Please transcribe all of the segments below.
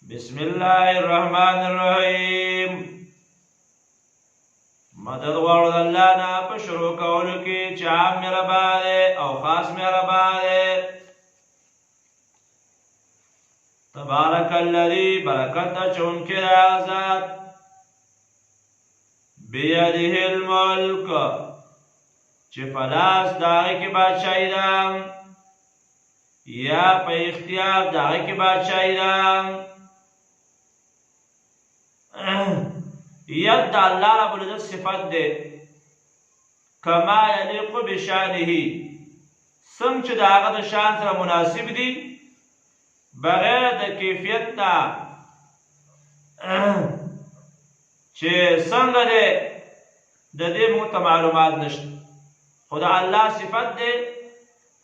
بسم الله الرحمن الرحيم. مدد غواړو د الله نه په شروع کولو کې چې عام مهربان دی او خاص مهربان دی. تبارک الذي برکت اچونکی دی هغه ذات بیده الملک چې په لاس د هغې کې بادشاهي ده یا په اختیار د هغې کې بادشاهي ده. ید د الله رب العزت صفت ده کما یلیق بشانه څنګه چې د هغه د شان سره مناسب دي بغیر د کیفیت نه چې څنګه ده د دې موږ ته معلومات نشته. خو د الله صفت ده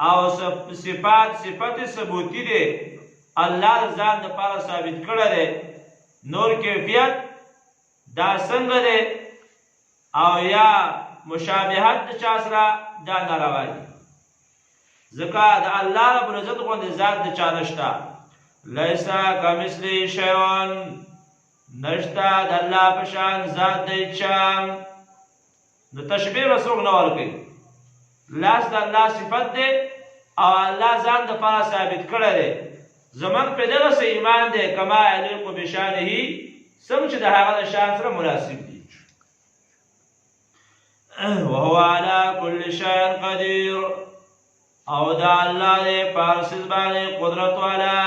او صفت ثبوتی ده الله د ځان دپاره ثابت کړی دی. نور کیفیت دا څنګه دی او یا مشابهت د چا سره دا ناروا دي. ځکه د الله رب العزت غوندې ذات د چا نشته. لیس کمثله شیء نشته د الله په شان ذات د چا. نو تشبیه به څوک نه ورکوي. لاس د الله صفت دی او الله ځان دپاره ثابت کړی دی. زمونږ په دغسې ایمان دی کما یلیق بشانه څنګه چې د هغه د شان سره مناسب دي. وهو على كل شيء قدير او دا الله دی په هر څیز باندې قدرت والا.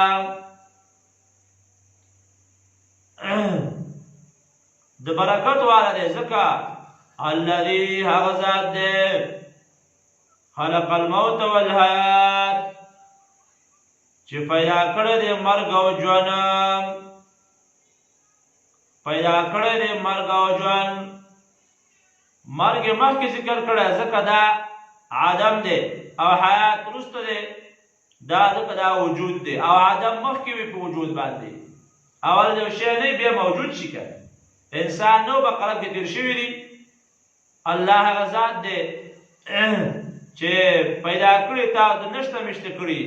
د برکت والا دی ځکه الذي هغه ذات دی خلق الموت والحیات چې پیدا کړی دی مرګ او ژوند. پیدا کړی دی مرګ او ژوند. مرګ یې مخکې ذکر کړی ځکه دا عدم دی او حیات وروسته دی ځکه دا وجود دی او عدم مخکې وي په وجود باندې. اول یو شی نه بیا موجود شي که انسان نو په قلب کې تېر شوي دي. الله هغه ذات دی چې پیدا کړي تاسو نشته مشته کړي.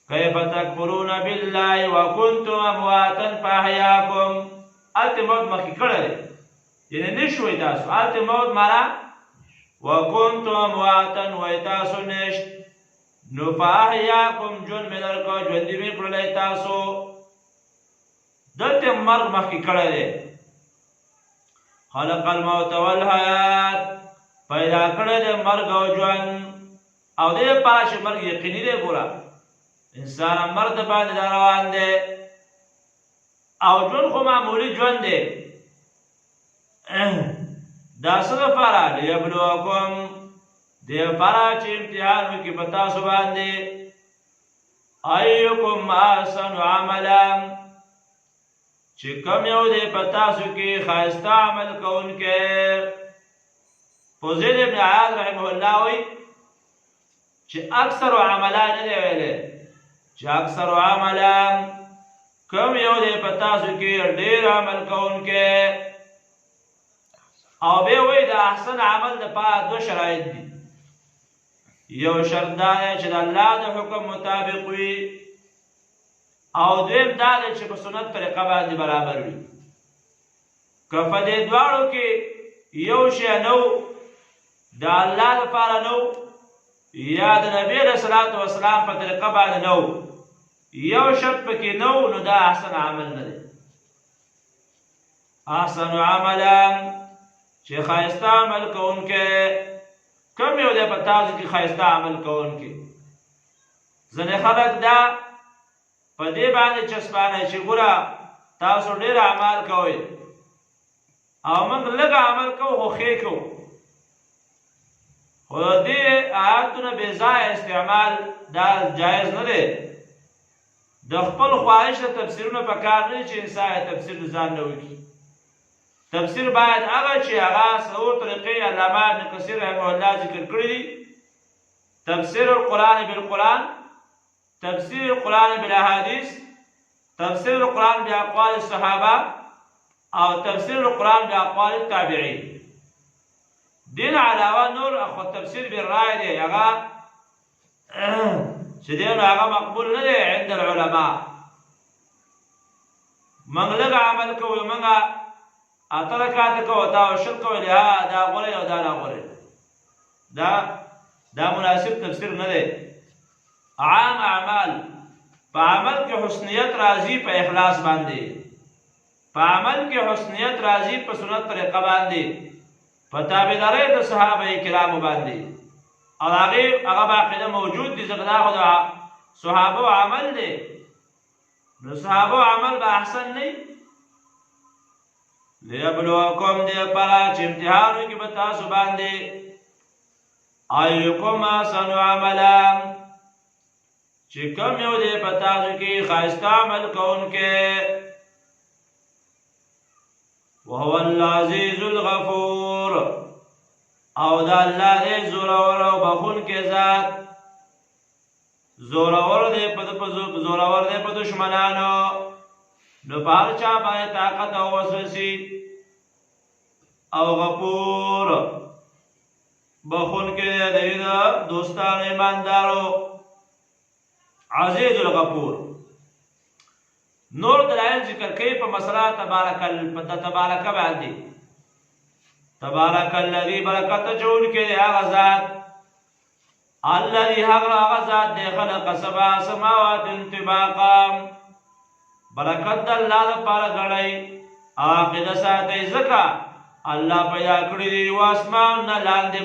کیف تکفرون بالله وکنتم امواتا فاحیاکم. هلته موت مخکې کړی دی یعنې نه شوئ تاسو. هلته موت معنا وکنتم امواتا وایي تاسو نشت نو فاحیاکم ژوند مې درکړه ژوندي مې کړلی تاسو. دلته مرګ مخکې کړی دی. خلق الموت والحیات پیدا کړی دی مرګ او ژوند او دې لپاره چې مرګ یقیني دی. ګوره انسان مرد باندې دا روان دی او ژوند خو معمولي ژوند دی. دا څه دپاره لیبلوکم دې لپاره چې امتحان وکړي په تاسو باندې ایکم احسن عملا چې کوم یو دی په تاسو کې ښایسته عمل کوونکی. فضیل ابن عیاض رحمه الله وایي چې اکثر عملا نه دی ویلی چې اکثر عملا کوم یو دی په تاسو کې ډېر عمل کوونکی. او بیا وایي د احسن عمل دپاره دوه شرایط دي. یو شرط دا دی چې د الله د حکم مطابق وي او دویم دا دی چې په سنت طریقه باندې برابر وي. که په دې دواړو کې یو شی نه و د الله لپاره نه و یا د نبي علیه صلات وسلام په طریقه باندې نه و یو شرط پکې نه و نو دا احسن عمل نه دی. احسن عملا چې ښایسته عمل کوونکی کوم یو دی په تاسو کې ښایسته عمل کوونکی. ځینې خلک دا په دې باندې چسپانه چې ګوره تاسو ډېر اعمال کوئ او موږ لږ عمل کوو خو ښې کوو. خو د دې آیاتونه بې ځایه استعمال دا جایز نه دی. د خپل خواهش د تفسیرونه په کار نه دي چې انسان تفسیر د ځان نه وکړي. تفسیر باید هغه چې هغه څلور طریقې علامه ابن کثیر رحمه الله ذکر کړي دي. تفسیر القرآن بالقرآن، تفسیر القرآن بالاحادیث، تفسیر القرآن باقوال الصحابه او تفسیر القرآن باقوال التابعین. دین علاوه نور خو تفسیر بالرای دی هغه چې دی نو هغه مقبول نه دی عند العلماء. موږ لږ عمل کوو موږ اته رکعاته کوو تا شل کوو دا غوړې او دا نه غوړې دا مناسب تفسیر نه دی عام اعمال په عمل کې حسنیت راځي په اخلاص باندې په عمل کې حسنیت راځي په سنت طریقه باندې په تابعدارۍ د صحابه کرامو باندې او هغه باقاعده موجود دي ځکه دا خو د صحابه عمل دی نو صحابه عمل به احسن نه لیبلوکم دی پرا چې امتحان وکړي په تاسو باندې ایکم احسن عملا چې کوم یو دی په تاسو کې ښایسته عمل کوونکی وهو العزیز الغفور او دا الله دې زورور او بخونکی ذات زورور دی په دشمنانو نو په هر چا باندې طاقت او وسوسې او غفور بخونکی دی د دوستانو ایماندارو عزیز الغفور نور دلائل ذکر کوي په مسله تبارک باندې تبارک الذی برکت جوړ کړي هغه ذات الذي هغه ذات دی خلق سبع سماوات طباقا برکت الله لپاره غړی عاقده ساتي زکا الله پیدا کړی دی واسمان نه لاندې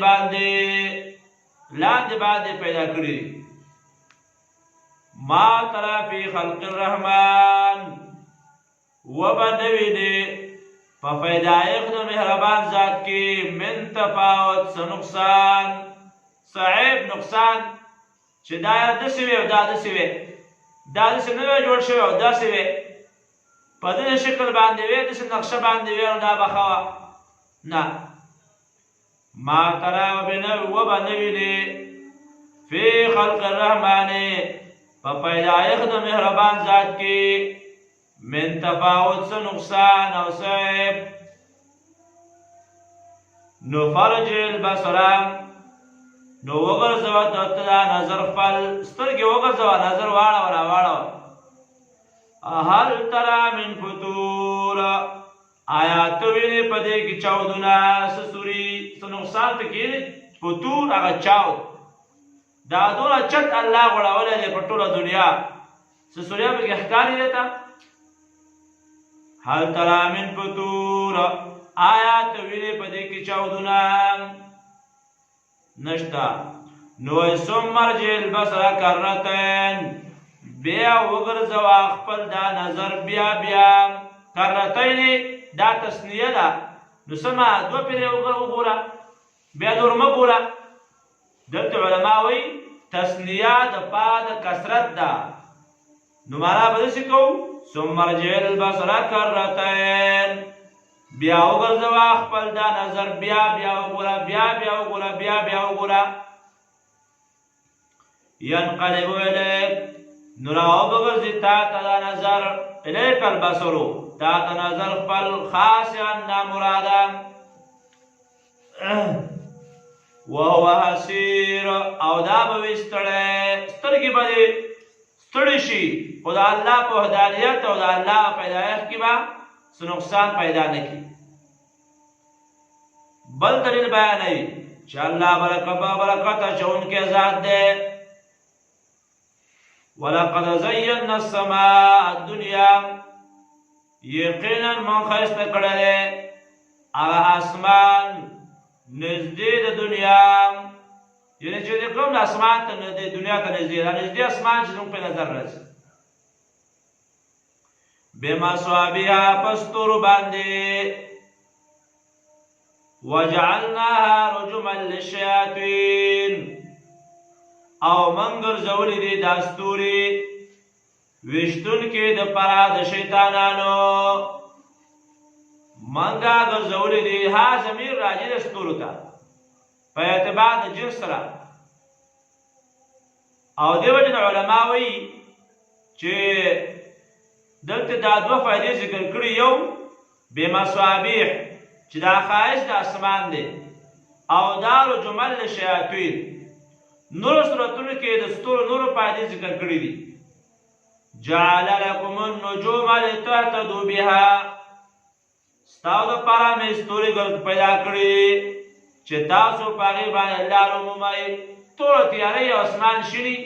باندې پیدا کړی ما ترى في خلق الرحمن وبنوی دی ففیدائق دو مهربان ذات کی من تفاوت سنقصان صعیب نقصان چه دایر دسی وی و دا دسی وی دا دسی نوی جوڑ شوی و دا سی وی پا دن شکل بانده وی دسی نقشه بانده وی و دا بخوا نا ما ترى وبنوی دی فی خلق الرحمن فپیدائق د مهربان ذات کی من تفاوت سے نقصان او صعب نو فرج البصر نو وګرځوا دته نظر خپل سترګې وګرځوا نظر واړه هل ترى من فطور آیات ویلې پدې کې چاودونه سوري نقصان ته کې فطور هغه چاو دا دوله چت الله غړاولې ده په ټوله دنیا سوریا به احکاری دیتا هل ترى من فطور آیات ویلې پدې کې چاودونه نشتا نو ثمر جل بصر کرتين بیا وګرځوا خپل دا نظر بیا کرتين دا تسنیه ده نو سما دو پیره وګوره بیا نور مګوره دلته علماء وی تسنیه د پاد کثرت ده نو معنا به څه کو ثمر جل بصر کرتين بیا وګرځوا خپل دا نظر بیا وګوره بیا وګوره ينقلب إليك نراو بغرزي تا نظر إليك البصر تا نظر خپل خاصا نامرادا وهو حسير او دا به سترګي به ستړي شي خدا الله په هدایت او دا الله پیدایښت کې به نقصان پیدا نه کی بل دلیل بیان ای چې الله برکت چون کې ذات ده ولقد زينا السماء الدنيا يقينا من خيست کړه هغه اسمان نزدې د دنیا یعنی چې کوم اسمان ته د دنیا ته نزدې اسمان چې موږ په نظر راځي بما صوابها پستور باندې وجعلناها رجما للشياطين او منګر زولې دي داستوري وشتون کې د پرا د شیطانانو منګا د زولې دي ها زمير راځي دستور ته په اعتبار د جنس سره او دیو جن علماء وی چې دلته دا دوه فائدې ذکر کړی یو بمصابيح چې دا خارج د اسمان دی او دار جمل شیاطین نور سورتونو کې د ستورو نور فائدې ذکر کړی دي جعل لكم النجوم النجوم لتهتدوا بها ستاو د پاره مې ستوري پیدا کړي چې تاسو په هغې باندې لار ومومئ. توره تیارې او اسمان شیني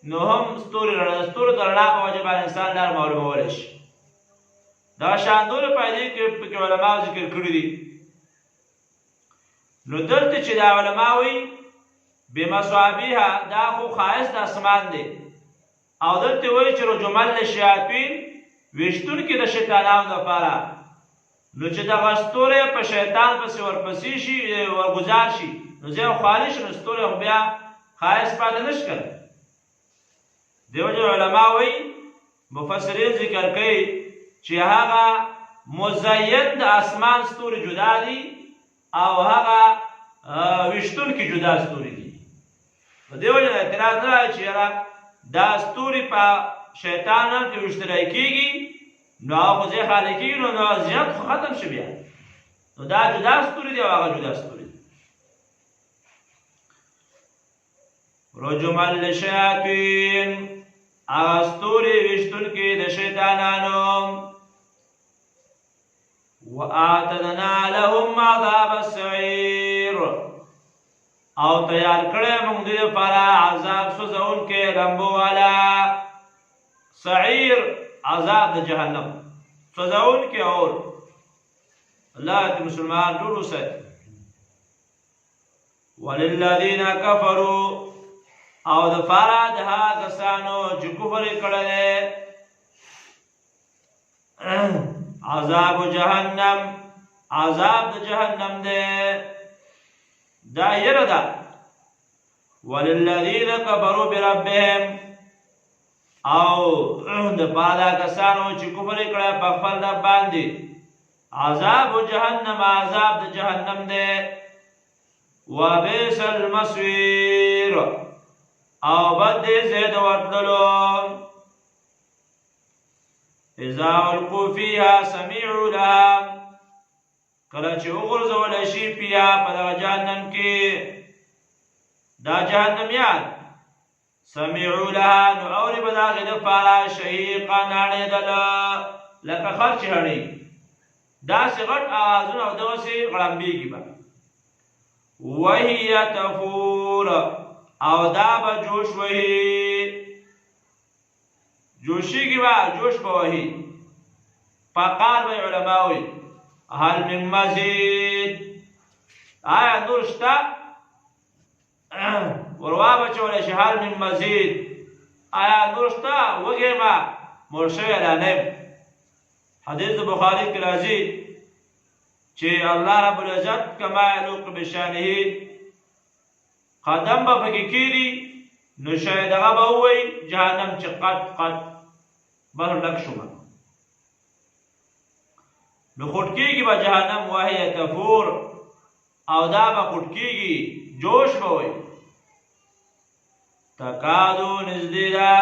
نو هم ستوري د رڼا په وجه باندې انسان لار معلومولی شي. دا شان نورې فایدې پکې علماو ذکر کړي دي. نو دلته چې دا علما وایي بمصابیها دا خو ښایست د اسمان دی او دلته وایي چې رجمل للشیاطین ویشتونکي د شیطانانو دپاره. نو چې دغه ستوری په شیطان پسې ورپسې شي ورګزار شي نو ځای خالي شي نو ستوری خو بیا ښایست پاتې نه شي کړی. دې وجه علما وایي مفسرین ذکر کوي چې هغه مزین د اسمان ستوري جدا دي او هغه ویشتونکي جدا ستوري دي. په دې وجه اعتراض نه راځي چې یاره دا ستوري په شیطان کې ویشتلی کېږي نو هغه خو ځای خالي کېږي نو زیات خو ختم شي بیا. نو دا جدا ستوري دي او هغه جدا ستوري دي. رجمل للشیاطین هغه ستوري ویشتونکي د شیطانانو. وآتدنا لهم عذاب السعیر او تیار کړی موږ دې لپاره عذاب سوځونکی لمبو والا. سعیر عذاب د جهنم سوځونکی اور. الله دې مسلمان ټول وساتي. وللذین کفروا او د پاره د هغه کسانو چې کفر یې کړی دی عذاب جهنم عذاب د جهنم دی. دا یره ده. وللذین کفروا بربهم او د پاره کسانو چې کفر یې کړی په خپل رب باندې عذاب جهنم عذاب د جهنم دی. وبئس المصير او بد دې ځای د ورتللو. اذا القوا فيها سمعوا لها کله چې وغورځولی شي فيها په دغه جهنم کې دا جهنمیان سمعوا لها نو اوري به د هغې دپاره شهیقا ناړېدله لکه خر چې هړېږي داسې غټ اوازونه او دغسې غړمبېږي به. وهي تفور او دا به جوش وهي جوشیږي به جوش به وهي. فقال به علما وایي هل من مزید آیا نور شته وروا بچولی شي. هل من مزید آیا نور شته وږی ما مړ شوی لا نه یم. حدیث د بخاري کې راځي چې الله رب العزت کما یلوق بشانه قدم به پکې کېږي نو شاید هغه به ووایي جهنم چې قط قط بس ډک شومه نو خوټ کېږي به جهنم. وهي تفور او دا به خوټ کېږي جوش به وایي. تکادو نږدې ده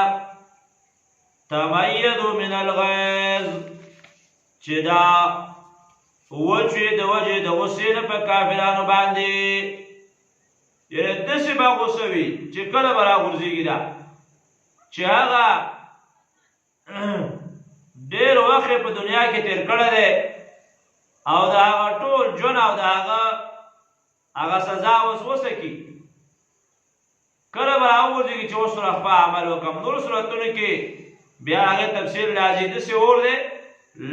تمیز من الغیظ چې دا وچوي د وجې د غصې نه په کافرانو باندې. یعنې داسې به غصه وي چې کله به راغورځېږي دا چې هغه ډېر وخت په دنیا کې تېر کړی دی او د هغه ټول ژوند او د هغه سزا اوس وسکي. کله به راغورځېږي چې اوس خپل عمل وکړم. نورو صورتونو کې بیا هغې تفصیل راځي. داسې اور دی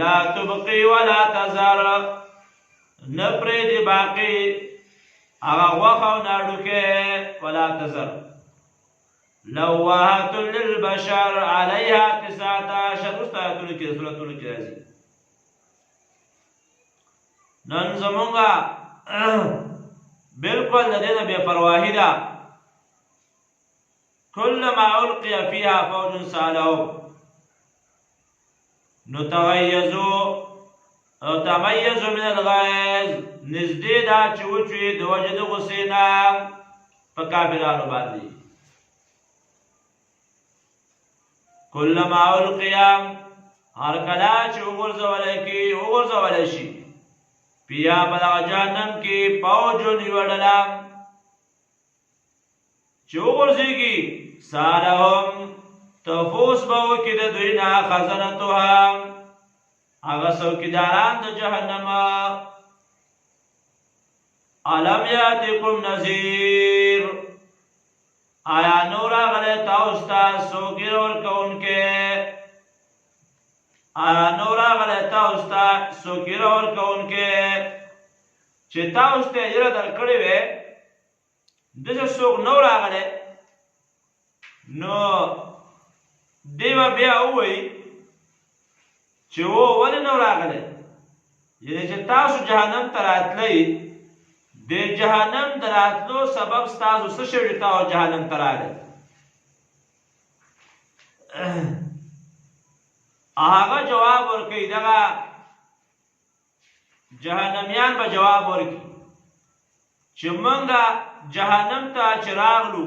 لا تبقي ولا تذر نه پرېږدي باقي هغه غوښه او ناړوکې ولا تذر. لواحة للبشر عليها 19 وروسته آیتونو کې صورتونو کې راځي. نن زمونږ بالکل د دې نه بې پرواهي ده. كلما ألقي فيها فوج سألهم نو تمیزو من الغیظ نزدې دا چې وچوي د وجې د غصې نه په کافرانو باندې. کلما القی هر کله چې وغورځولی شي فیها په دغه جهنم کې فوج یوه ډله چې وغورځېږي سالهم تفوس به وکړي د دوی نه خزنتها هغه څوکیداران د جهنم. الم یاتکم نذیر آیا نو راغلی تاسو ته څوک یې ورکوونکی؟ آیا نو راغلی تاسو ته څوک یې ورکوونکی چې تاسو ته یې درکړې وې داسې څوک نو راغلی؟ نو دی به بیا ووایي چې ولې نو راغلی؟ یعنې چې تاسو جهنم ته راتلئ د جهنم د راتلو سبب ستاسو څه شوي تاسو جهنم ته راغلی؟ هغه جواب ورکوي دغه جهنمیان به جواب ورکوي چې موږ جهنم ته چې راغلو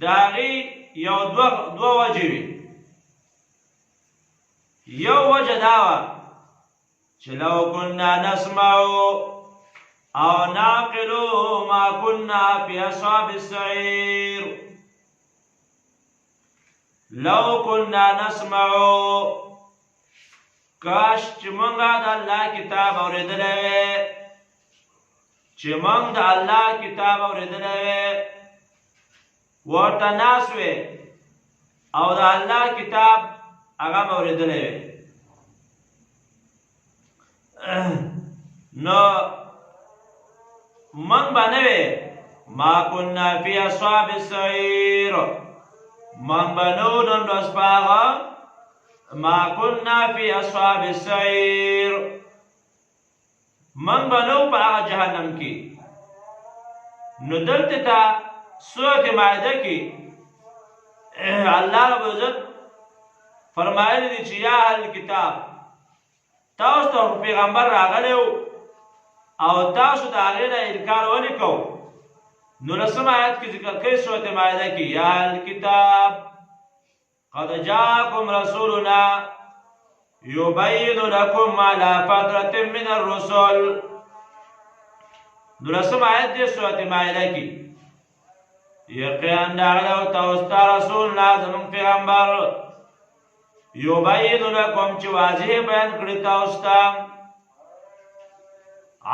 د هغې یو دوه وجې وي. یو وجه دا وه چې لو کنا نسمعو او نعقلو ما كنا في اصحاب السعير. لو كنا نسمعو کاش چې موږ د الله کتاب اورېدلی وی، چې موږ د الله کتاب اورېدلی وی ورته ناست وی او د الله کتاب هغه م اورېدلی وی نو من بنوي ما كنا في اصحاب السعير من بنو نن رسپاغا ما كنا في اصحاب السعير من بنو پاغا جهنم کی. نو دلته تا سورۃ مائده کی الله رب عزت فرمایلی دی چې یا اهل کتاب تاسو ته پیغمبر راغلی او تاسو د هغې نه انکار ولې کوو؟ نو لسم آیت کې ذکر کوي سورۃ مائده کې یا اهل کتاب قد جاءکم رسولنا یبین لکم علی فترة من الرسل. نو لسم آیت دی سورۃ مائده کې یقینا راغلی او تاسو ته رسولنا زموږ پیغمبر یبین لکم چې واضح بیان کړي تاسو ته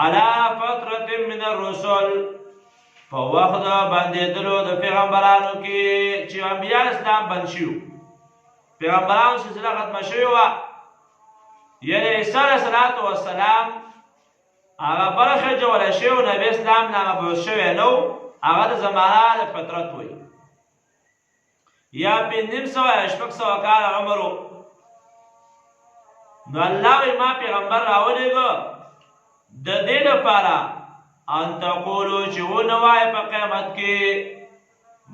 على فترة من الرسل په وخت باندېدلو د پیغمبرانو کې چې انبیاء اسلام بند شوي، پیغمبرانو سلسله ختمه شوې وه. یعنې عیسی علیه السلام هغه برخه جوړه شوې نبي اسلام نه مبعوث شوی نه و، هغه د زمانه د فطرت وایي یا 500 کال عمر و. نو الله وایي ما پیغمبر راولېږه د دې لپاره ان تقولو چې ونه وایې په قیامت کې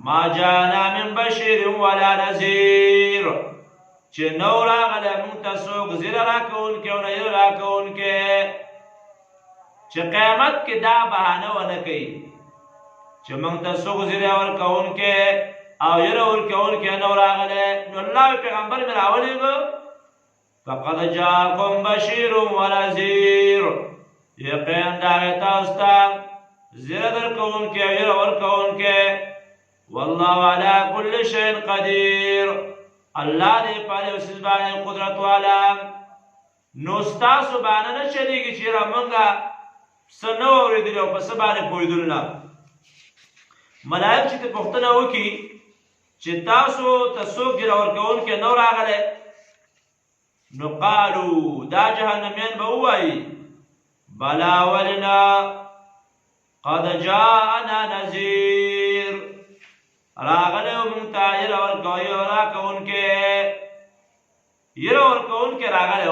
ما جانا من بشیر ولا نذیر چې نو راغلی موږ ته څوک زیره راکوونکی او نه یره راکوونکی، چې قیامت کې دا بهانه ونه کوي چې موږ ته څوک زیره ورکوونکی او یره ورکوونکی نو راغلی. نو الله پیغمبر مې راولېږه فقد جاءکم بشیر ونذیر یقین داغی تاسو ته زیره درکوونکی او یره ورکوونکی. والله علی کل شیء قدیر الله دې په هر یو څیز باندې قدرت والا. نو ستاسو باندې نه چلېږي چې یاره موږ څه نه اورېدلي او په څه باندې پوهېدلو نه. ملایک چې ته پوښتنه وکړي چې تاسو ته څوک ږیره ورکوونکی نو راغلی، نو قالو دا جهنمیان به ووایي بلا ولنا قد جاءنا نذیر راغلی و موږ ته یره ورکوونکی راغلی و،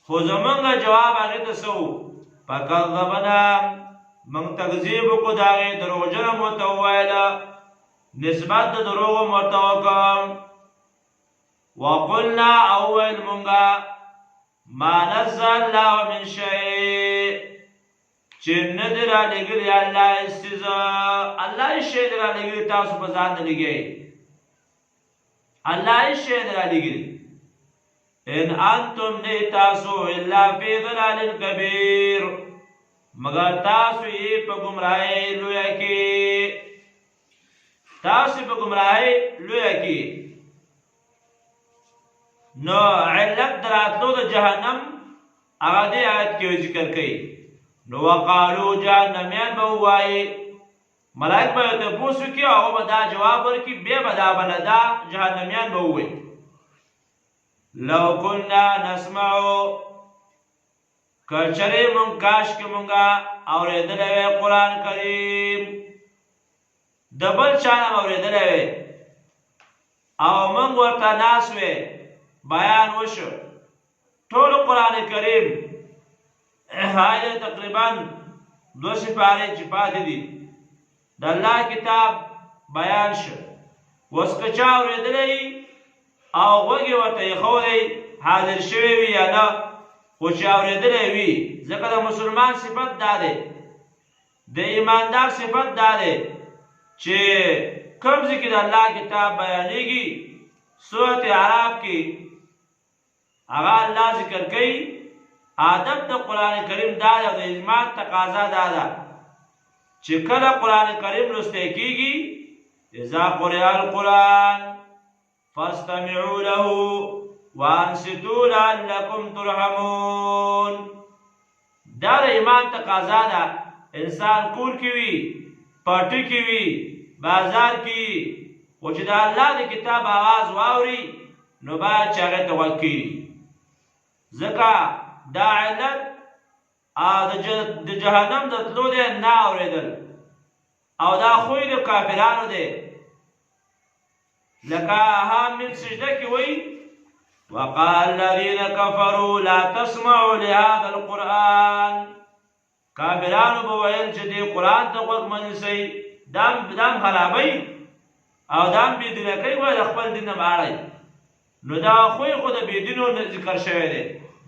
خو زمونږ جواب هغې ته څه و؟ فکذبنا موږ تکذیب وکړو د هغې دروغجنه مو ورته وویله، نسبت د دروغو مو ورته وکړم. وقلنا او ویل مونږه ما نزل الله من شیء چې نه دې رالېږلي الله هېڅ څیز، الله هېڅ شی نه رالېږلي تاسو په ځان نه لګئ، الله هېڅ شی نه رالېږلي. ان انتم نه تاسو الا فی ضلال کبیر مگر تاسو یې په ګمراهۍ لویه کې، تاسو په گمراهۍ لویه کې. نو علت دراتلو د جهنم هغه دې آیت کې ذکر کړي. نو وقالو جهنميان به وایي ملائک به ته پوښتنه کوي او به دا جواب ورکړي بیا به دا بلدا جهنميان به وایي لو كنا نسمع کچره مون کاش کې مونږه اورېدلې قرآن کریم دبل چانه اورېدلې او مونږ ورته ناس وې بیان وشو ټول قرآن کریم هاي تقریبا 2 سپارې چې پاتې دي د الله کتاب بیان شو. اوس که چا اورېدلی او غوږ یې ورته ایښودی حاضر شوی وي یا نه خو چې اورېدلی وي ځکه د مسلمان صفت دا دی د ایماندار صفت دا دی چې کوم ځای کې د الله کتاب بیانېږي سورت اعراف کې هغه الله ذکر کوي ادب د قرآن کریم دا دی او د ایمان تقاضا دا ده چې کله قرآن کریم لوستی کېږي اذا قرئ القرآن فاستمعوا له وانصتوا لعلكم ترحمون. دا د ایمان تقاضا ده انسان کور کې وي پټي کې وي بازار کې خو چې د الله د کتاب آواز واوري نو باید چې هغې ته غوږ کړي. ځکه دا علت د جهنم د تلو دی نه اورېدل او دا خوی د کافرانو دی. لکه حامد سجده کې وایي وقال الذين كفروا لا تسمعوا لهذا القرآن. کافرانو به ویل چې دې قرآن ته غوږ مه نیسئ دام خرابوي او دام بېدینه کوي وایي د خپل دین نه ماړئ. نو دا خوی خو د بېدینو ذکر شوی دی.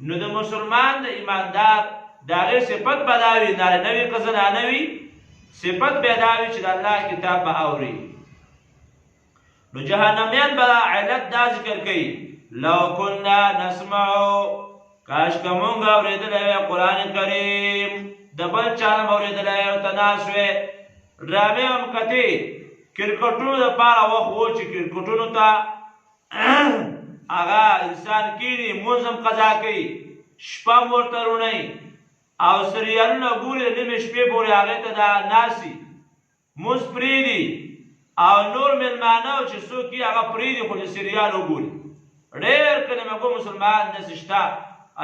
نو د مسلمان د ایماندار د هغې صفت به دا وي نارینه وي که زنانه وي صفت به دا وي چې د الله کتاب به اوري. نو جهنمیان به علت دا ذکر کوي لو كنا نسمعو کاش که مونږ اورېدلی وی قرآن کریم د بل چا نه به اورېدلی او ته ناست وې ډرامې هم کتې کرکټونو دپاره وخت و چې کرکټونو ته هغه انسان کینی مونځ هم قضا کوي شپه هم ورته روڼوي او سریالونه ګوري د نیمې شپې پورې هغې ته دا ناستي مونځ پرېږدي او نور مېلمانه او چې څوک یې هغه پرېږدي خو د سریال وګوري. ډېر کلمه ګو مسلمان داسې شته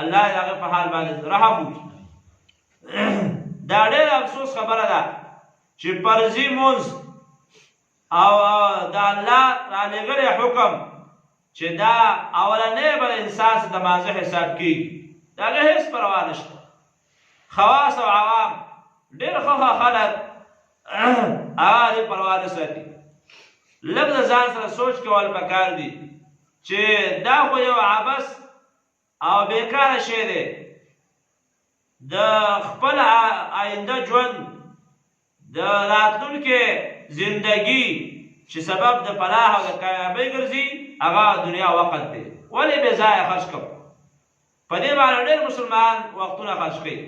الله د هغې په حال باندې رحم وکړي. دا ډېر افسوس خبره ده چې فرضي مونځ او د الله رالېږلی حکم چې دا اولنی به انسان څه د مانځه حساب کېږي د هغې هېڅ پروا نشته. خواص او عوام ډېر ښه خلک هغه دې پروا نه ساتي. لږ د ځان سره سوچ کول پکار دي چې دا خو یو عبث او بیکاره شی دی. د خپل آینده ژوند د راتلونکې زندګي چې سبب د فلاح او د کامیابۍ ګرځي هغه دنیا وقت دی. ولې بې ځایه خرج کوو؟ په دې باندې ډېر مسلمان وختونه خرج کوي.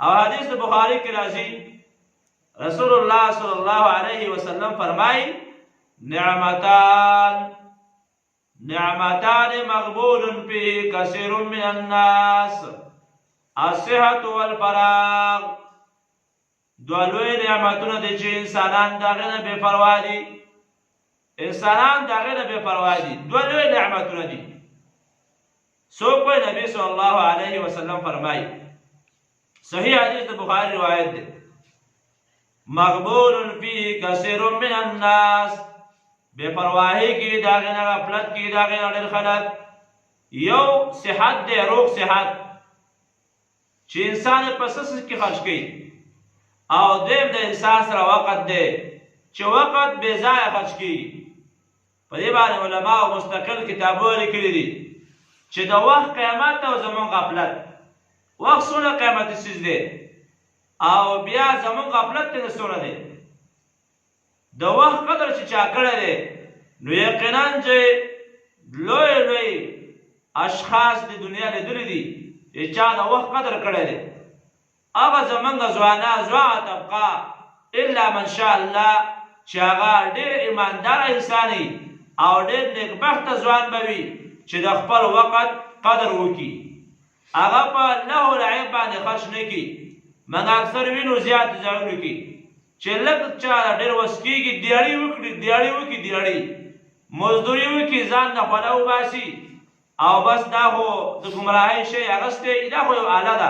او حدیث د بخاري کې راځي رسول الله صلی الله علیه وسلم فرمایي نعمتان مغبون فيه كثير من الناس الصحة والفراغ. دوه لوی نعمتونه دي چې انسانان د هغې نه بې پروا دي. انسانان د هغې نه بې پروا دي. دوه لوی نعمتونه دي. څوک وایي نبي صلی الله علیه وسلم فرمایي صحیح حدیث د بخاري روایت دی مغبون فيه كثير من الناس. بے پرواهی کی د هغې نه غفلت کی د هغې نه ډېر خلک. یو صحت دی روغ صحت چې انسان یې په څه کې خرج کوي او دویم د انسان سره وقت دی چې وقت بې ځایه خرج کېږي. په دې باندې علماو مستقل کتابونه لیکلي دي چې د وخت قیامت او زموږ غفلت. وخت څومره قیمتي څیز دی او بیا زموږ غفلت ته څومره دی. د وخت قدر چې چا کړی دی نو یقینا چې لوی لوی اشخاص د دنیا لیدلي دي چې چا د وخت قدر کړی دی. هغه زموږ ځوانه طبقه الا من شاء الله چې هغه ډېر ایماندار انسان او ډېر نیکبخته ځوان به وي چې د خپل وخت قدر وکړي، هغه په لهو لعب باندې خرچ نه کړي. موږ اکثر وینو زیات ځایونو کې چې لږ چا ډېر وس کېږي دیاړي وکړي مزدوري وکړي، ځان نه خوله وباسي او بس دا خو د ګمراهۍ شی اغستی، دا خو یو آله ده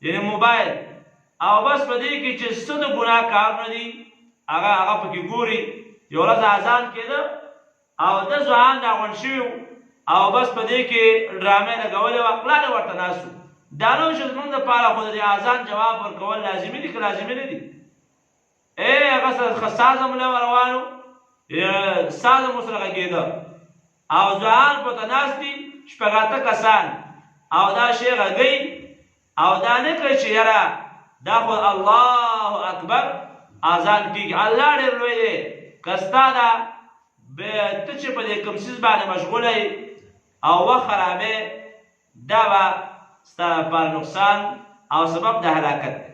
یعنې موبایل، او بس په دې کې چې څه د ګناه کارونه دي هغه پکې ګوري. یو ورځ اذان کېده او د ځوان راغونډ شوي او بس په دې کې ډرامې لګولې وه، پلار یې ورته ناست و. دا نه و چې زموږ دپاره خو د اذان جواب ورکول لازمي دي که لازمي نه دي. هغه ښه ساز هم له روان و، ساز هم ورسره غږېده او ځوان پورته ناست دي شپږ اته کسان او دا شی غږوي او دا نه کوي چې یاره دا خو الله اکبر اذان کېږي. الله ډېر لوی دی، که ستا ده ته چې په دې کوم څیز باندې مشغوله یې او وخت خرابې، دا به ستا لپاره نقصان او سبب د هلاکت دی.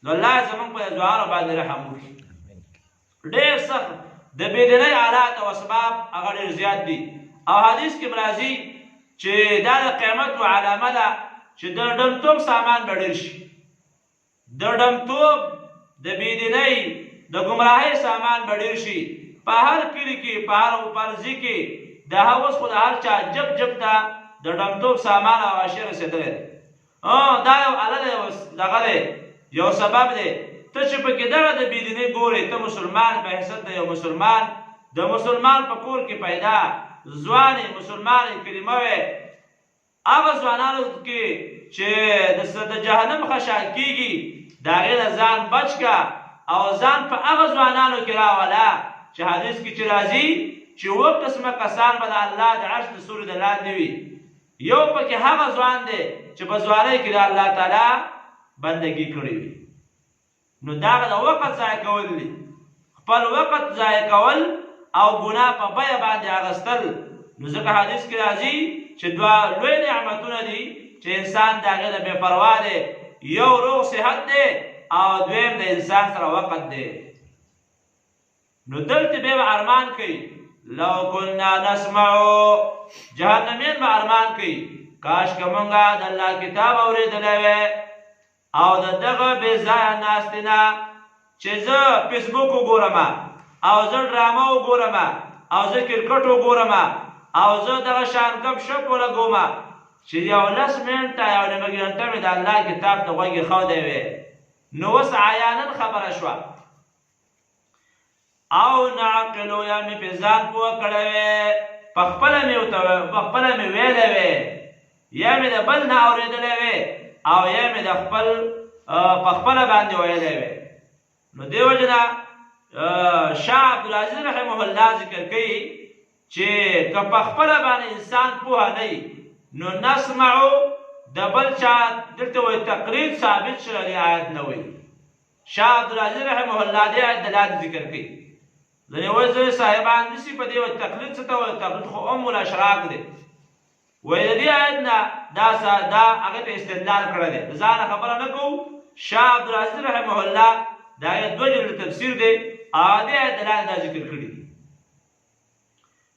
نو الله زموږ په ځوانو باندې رحم وکړي. ډېر سخت د بېدینۍ حالات او اسباب هغه ډېر زیات دي او حدیث کې راځي چې دا د قیامت علامه ده چې د ډمتوب سامان به ډېر شي. د ډمتوب د بېدینۍ د ګمراهۍ سامان به ډېر شي. په هر کلي کې په هر پرځي کې د اوس خو د هر چا جب ته د ډمتوب سامان او اشیاء رسېدلی دی. دا یو آله دی، دغه دی، یو سبب دی. ته چې پکې دغه د بېدینۍ ګورې، ته مسلمان په حیثیت د یو مسلمان د مسلمان په کور کې پیدا ځوانې مسلمانې کلمه وې، هغه ځوانانو کې چې د جهنم خشان کېږي د هغې نه ځان بچ که او ځان په هغه ځوانانو کې راوله چې حدیث کې چې راځي چې اووه قسمه کسان به د الله د عرش د سوري د لاندې وي. یو پکې هغه ځوان دی چې په ځوانۍ کې د الله تعالی بندګي کړې وي. نو دا د وخت ضایع کول دي، خپل وخت ضایع کول او ګناه په بیه باندې اخیستل. نو ځکه حدیث کې راځي چې دوه لوی نعمتونه دي چې انسان د هغې نه بې پروا دی، یو روغ صحت دی او دویم د انسان سره وخت دی. نو دلته بیا به ارمان کوي لو کنا نسمعو، جهنمیان به ارمان کوي کاش که مونږه د الله کتاب اورېدلی وی او د دغه بې ځایه ناستې نه چې زه فیسبوک وګورم او زه ډرامه وګورم او زه کرکټ وګورم او زه دغه شان ګپ شپ ولګوم چې یو 10 منټه یو نیمه ګنټه مې د الله کتاب ته غوږ ایښودی وی. نو اوس عیانا خبره شوه او نعقلو یا مې پې ځان پوه کړی وی، پخپله مې ویلی وی یا مې د بل نه اورېدلی وی او یا مې د پخپله باندې ویلی وی. نو دې وجې نه شاه عبدالعزیز رحمه الله ذکر کوي چې که پخپله باندې انسان پوهه نه وي نو نسمعو د بل چا دلته وایي تقلید ثابت شوی دی آیت نه وایي. شاه عبدالعزیز رحمه الله دې آیت دلالت ذکر کوي. ځینې وایي ځینې صاحبان نیسي په دې وایي تقلید څه ته وایي، تقلید خو ام الاشراک دی. وایي د دې آیت نه دا هغې ته استدلال کړی دی، د ځانه خبره نه کوو. شاه عبدالعزیز رحمه الله د آیت 2 جلده تفسیر دی او دې آیت دلالت دا ذکر کړي دي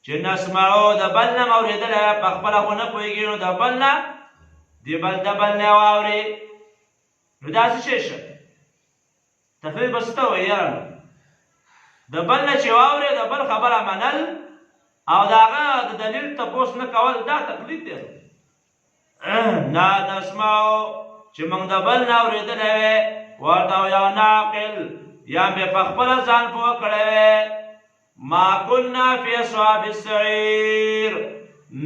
چې نسمعو د بل نه مې اورېدلی، پخپله خو نه پوهېږي نو د بل نه د بل نه واورې. نو داسې شی شه تقلید به څه ته وایي یاره، نو د بل نه چې واورې د بل خبره منل او د هغه د دلیل تپوس نه کول دا تقلید دی. نه نسمعو چې موږ د بل نه اورېدلی وی ورته یا ناقل یا مې پخپله ځان پوه کړی وی ما کنا فی اصحاب السعیر،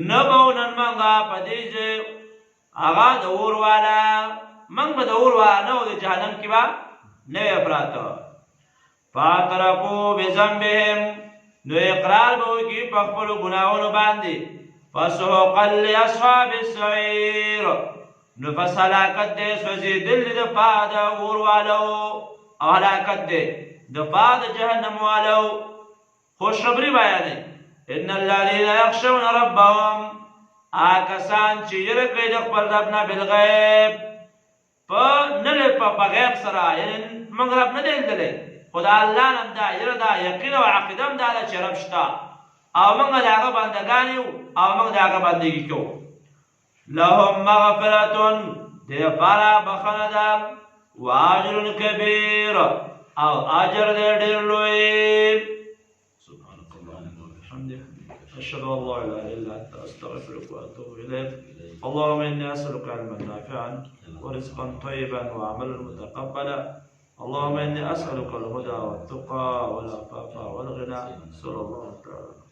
نه به و نن موږ په دې هغه د اور والا، موږ به د اور والا نه و د جهنم کې به نه وی پراته. فاعترفوا بذنبهم، نو اقرار به وکړي په خپلو ګناهونو باندې. فسحقا لاصحاب السعیر، نو پس هلاکت دی سوځېدل د پاره د اور والو او هلاکت دی د پاره د جهنم والو. خوشخبري بیانوي ان الذین یخشون ربهم، هغه کسان چې یره کوي د خپل رب نه بالغیب، په غیب سره، یعنې موږ رب نه دی لیدلی خدا الله نن دا یره دا یقین او عقیده هم دا چې رب شته او موږ داغه بندگان یو او موږ داغه بندگی کوو. لهم مغفرة دې لپاره بخښنه ده واجر کبیر او اجر دې ډېر لوی. سبحانك اللهم وبحمدك أشهد أن لا إله إلا أنت أستغفرك وأتوب إليك. اللهم إني أسألك علما نافعا ورزقا طيبا وعملا متقبلا. اللهم إني أسألك الهدى والتقى والعفاف والغنى. صلى الله عليه وسلم.